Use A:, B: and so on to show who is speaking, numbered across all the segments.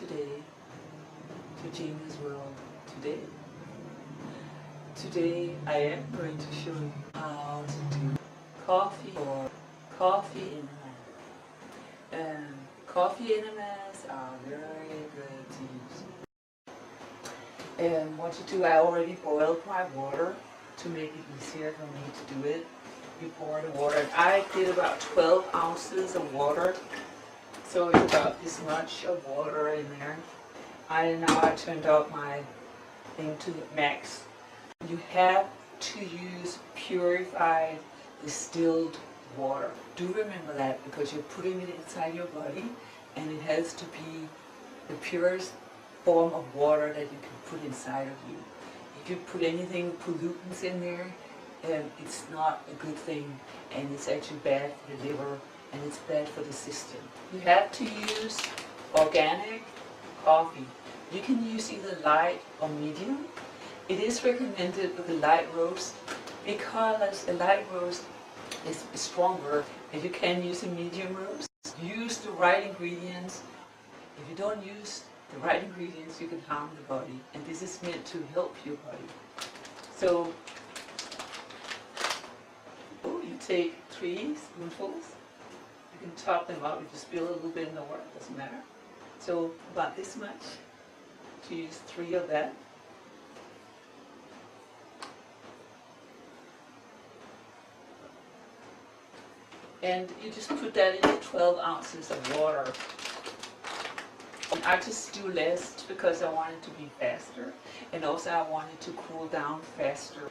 A: today to Gina's World. Today I am going to show you how to do coffee or coffee enemas. And coffee enemas are very good to use. And what you do, I already boiled my water to make it easier for me to do it. You pour the water. I did about 12 ounces of water. So it's about this much of water in there. Now I turned up my thing to the max. You have to use purified distilled water. Do remember that, because you're putting it inside your body and it has to be the purest form of water that you can put inside of you. If you put anything, pollutants in there, it's not a good thing, and it's actually bad for the liver and it's bad for the system. You have to use organic coffee. You can use either light or medium. It is recommended with a light roast because a light roast is stronger, and you can use a medium roast. Use the right ingredients. If you don't use the right ingredients, you can harm the body, and this is meant to help your body. So you take 3 spoonfuls. You can top them up. If you spill a little bit in the water, it doesn't matter. So about this much. To use 3 of that. And you just put that into 12 ounces of water. And I just do less because I want it to be faster, and also I want it to cool down faster.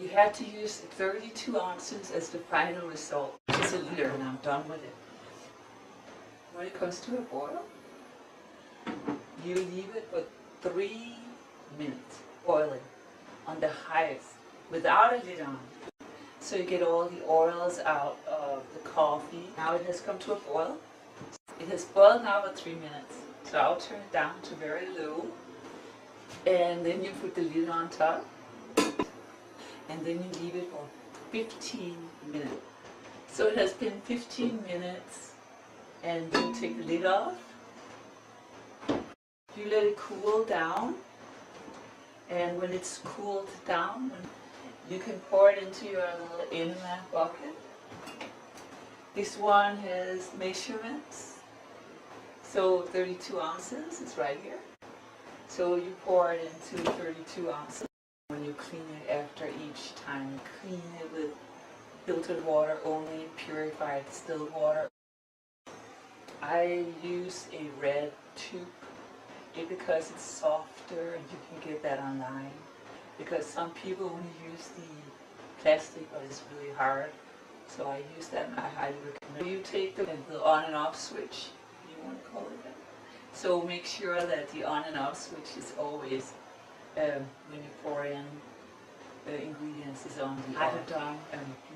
A: You have to use 32 ounces as the final result. It's a liter and I'm done with it. When it comes to a boil, you leave it for 3 minutes boiling on the highest without a lid on. So you get all the oils out of the coffee. Now it has come to a boil. It has boiled now for 3 minutes. So I'll turn it down to very low. And then you put the lid on top. And then you leave it for 15 minutes. So it has been 15 minutes. And then take the lid off. You let it cool down. And when it's cooled down, you can pour it into your little enema bucket. This one has measurements. So 32 ounces is right here. So you pour it into 32 ounces. When you clean it after each time, clean it with filtered water only, purified distilled water. I use a red tube because it's softer, and you can get that online. Because some people only use the plastic, but it's really hard. So I use that, and I highly recommend. You take the on and off switch, you want to call it that. So make sure that the on and off switch is always, when you pour in the ingredients, is on the off. I have done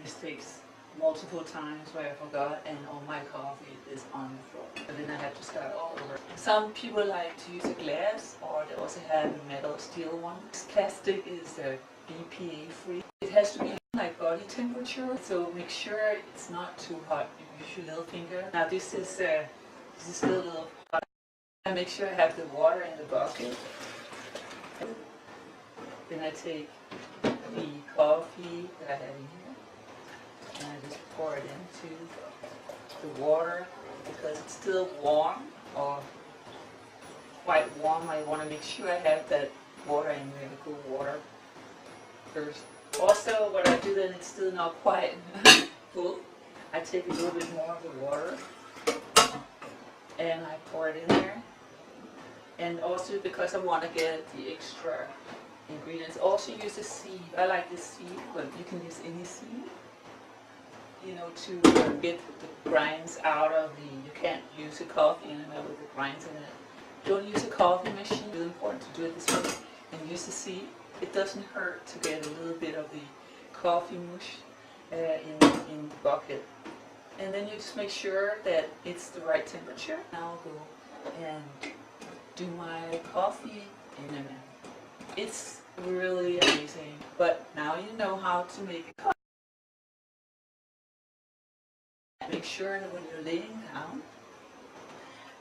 A: mistakes multiple times where I forgot, and all my coffee is on the floor. And then I have to start all over. Some people like to use a glass, or they also have a metal steel one. This plastic is BPA free. It has to be like body temperature, so make sure it's not too hot. You use your little finger. Now this is still a little hot. I make sure I have the water in the bucket. Then I take the coffee that I have in here, and I just pour it into the water because it's still warm, or quite warm. I want to make sure I have that water in there, the cool water first. Also, what I do then, it's still not quite full. I take a little bit more of the water and I pour it in there. And also because I want to get the extra ingredients. Also use a sieve. I like this sieve, but you can use any sieve. You know, to get the grinds out of you can't use a coffee enema with the grinds in it. Don't use a coffee machine. It's really important to do it this way. And use a sieve. It doesn't hurt to get a little bit of the coffee mush in the bucket. And then you just make sure that it's the right temperature. Now I'll go and do my coffee enema. It's really amazing. But now you know how to make a coffee. Make sure that when you're laying down,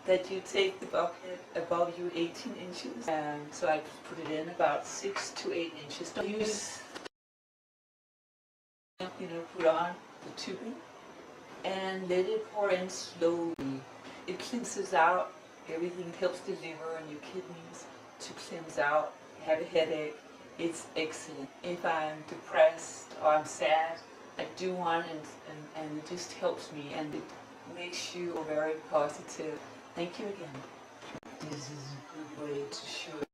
A: that you take the bucket above you 18 inches. And so I put it in about 6 to 8 inches. Don't use, put on the tubing and let it pour in slowly. It cleanses out everything. It helps the liver and your kidneys to cleanse out. Have a headache, it's excellent. If I'm depressed or I'm sad, I do one and it just helps me and it makes you very positive. Thank you again. This is a good way to show